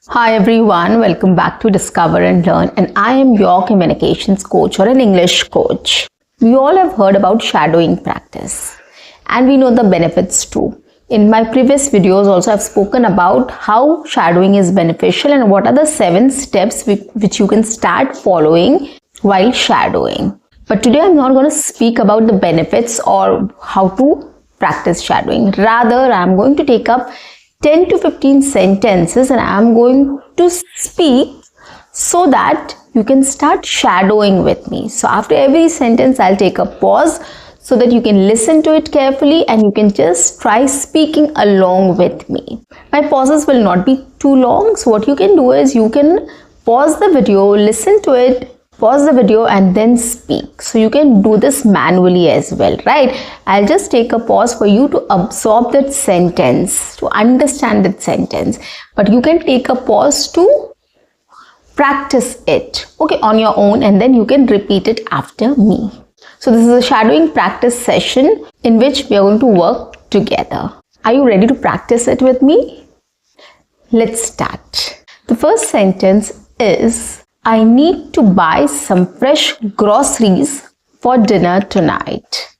Hi everyone, welcome back to Discover and Learn, and I am your communications coach or an English coach. We all have heard about shadowing practice and we know the benefits too. In my previous videos also I've spoken about how shadowing is beneficial and what are the 7 steps which you can start following while shadowing. But today I'm not going to speak about the benefits or how to practice shadowing. Rather, I'm going to take up 10 to 15 sentences and I'm going to speak so that you can start shadowing with me. So after every sentence, I'll take a pause so that you can listen to it carefully and you can just try speaking along with me. My pauses will not be too long. So what you can do is you can pause the video, listen to it, pause the video and then speak. So you can do this manually as well, right? I'll just take a pause for you to absorb that sentence, to understand that sentence. But you can take a pause to practice it, okay, on your own, and then you can repeat it after me. So this is a shadowing practice session in which we are going to work together. Are you ready to practice it with me? Let's start. The first sentence is, I need to buy some fresh groceries for dinner tonight.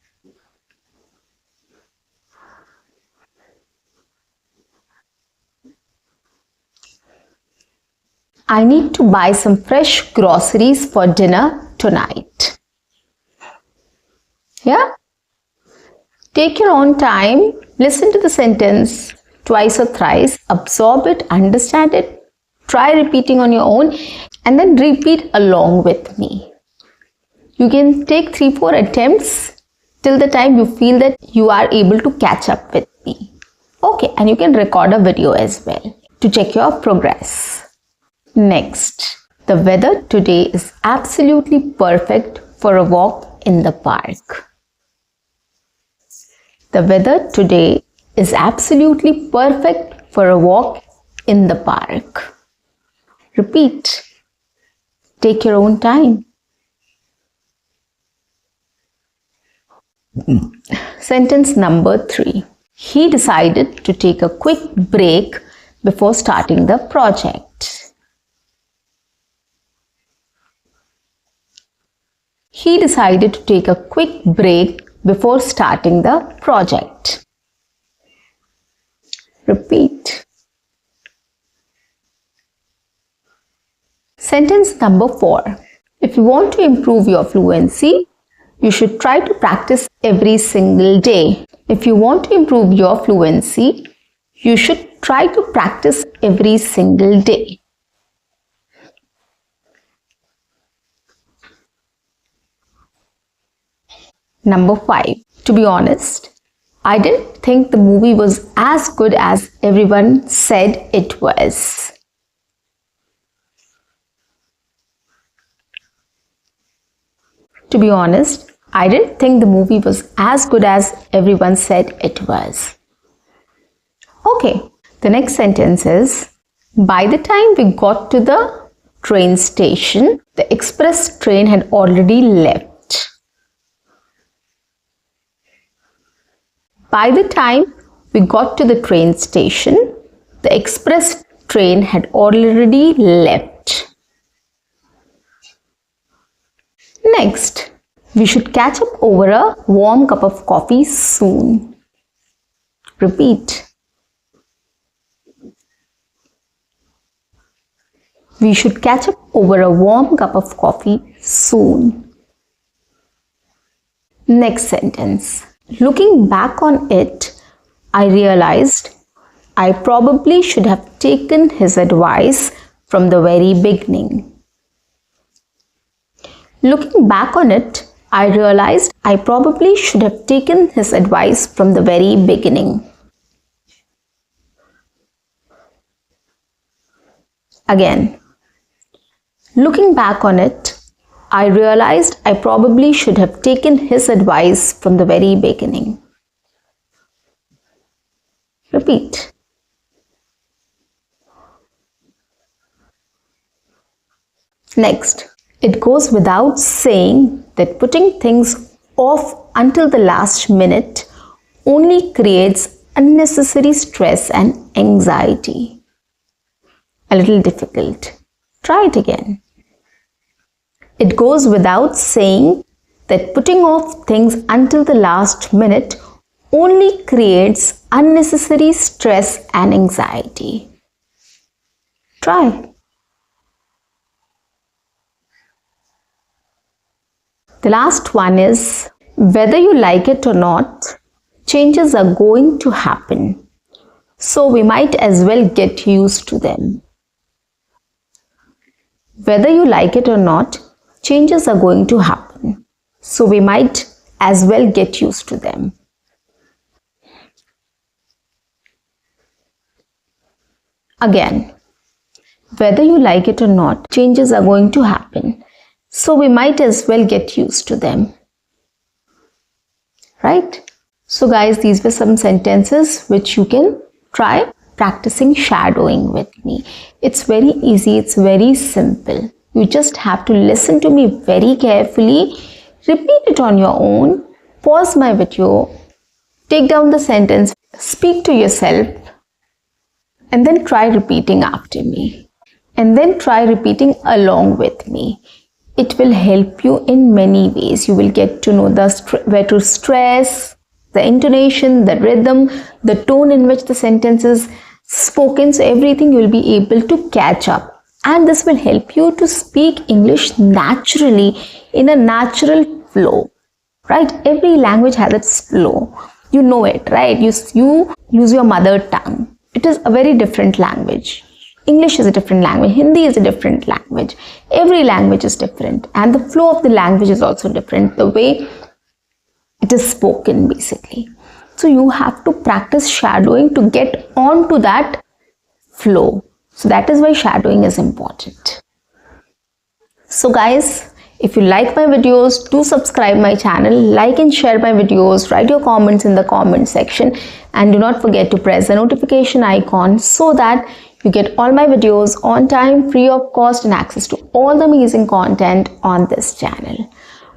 I need to buy some fresh groceries for dinner tonight. Yeah? Take your own time, listen to the sentence twice or thrice, absorb it, understand it, try repeating on your own and then repeat along with me. You can take 3-4 attempts till the time you feel that you are able to catch up with me. Okay, and you can record a video as well to check your progress. Next, the weather today is absolutely perfect for a walk in the park. The weather today is absolutely perfect for a walk in the park. Repeat. Take your own time. Sentence number 3. He decided to take a quick break before starting the project. He decided to take a quick break before starting the project. Repeat. Sentence number 4. If you want to improve your fluency, you should try to practice every single day. If you want to improve your fluency, you should try to practice every single day. Number 5. To be honest, I didn't think the movie was as good as everyone said it was. To be honest, I didn't think the movie was as good as everyone said it was. Okay, the next sentence is, by the time we got to the train station, the express train had already left. By the time we got to the train station, the express train had already left. Next, we should catch up over a warm cup of coffee soon. Repeat. We should catch up over a warm cup of coffee soon. Next sentence. Looking back on it, I realized I probably should have taken his advice from the very beginning. Looking back on it, I realized I probably should have taken his advice from the very beginning. Again, looking back on it, I realized I probably should have taken his advice from the very beginning. Repeat. Next, it goes without saying that putting things off until the last minute only creates unnecessary stress and anxiety. a little difficult. Try it again. It goes without saying that putting off things until the last minute only creates unnecessary stress and anxiety. Try. The last one is, whether you like it or not, changes are going to happen. So we might as well get used to them. Whether you like it or not, changes are going to happen. So we might as well get used to them. Again, whether you like it or not, changes are going to happen. So we might as well get used to them. Right? So guys, these were some sentences which you can try practicing shadowing with me. It's very easy, it's very simple. You just have to listen to me very carefully, repeat it on your own, pause my video, take down the sentence, speak to yourself, and then try repeating after me. And then try repeating along with me. It will help you in many ways. You will get to know where to stress, the intonation, the rhythm, the tone in which the sentence is spoken. So everything you will be able to catch up. And this will help you to speak English naturally in a natural flow. Right? Every language has its flow. You know it, right? You use your mother tongue. It is a very different language. English is a different language. Hindi is a different language. Every language is different. And the flow of the language is also different. The way it is spoken, basically. So you have to practice shadowing to get onto that flow. So that is why shadowing is important. So guys, if you like my videos, do subscribe my channel, like and share my videos, write your comments in the comment section, and do not forget to press the notification icon so that you get all my videos on time, free of cost, and access to all the amazing content on this channel.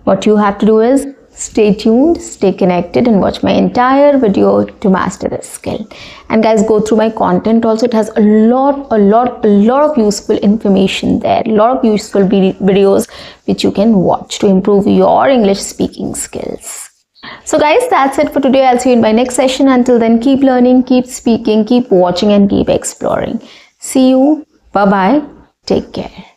What you have to do is stay tuned, stay connected, and watch my entire video to master this skill. And guys, go through my content also. It has a lot of useful information there, a lot of useful videos which you can watch to improve your English speaking skills. So guys, that's it for today. I'll see you in my next session. Until then, keep learning, keep speaking, keep watching, and keep exploring. See you. Bye-bye. Take care.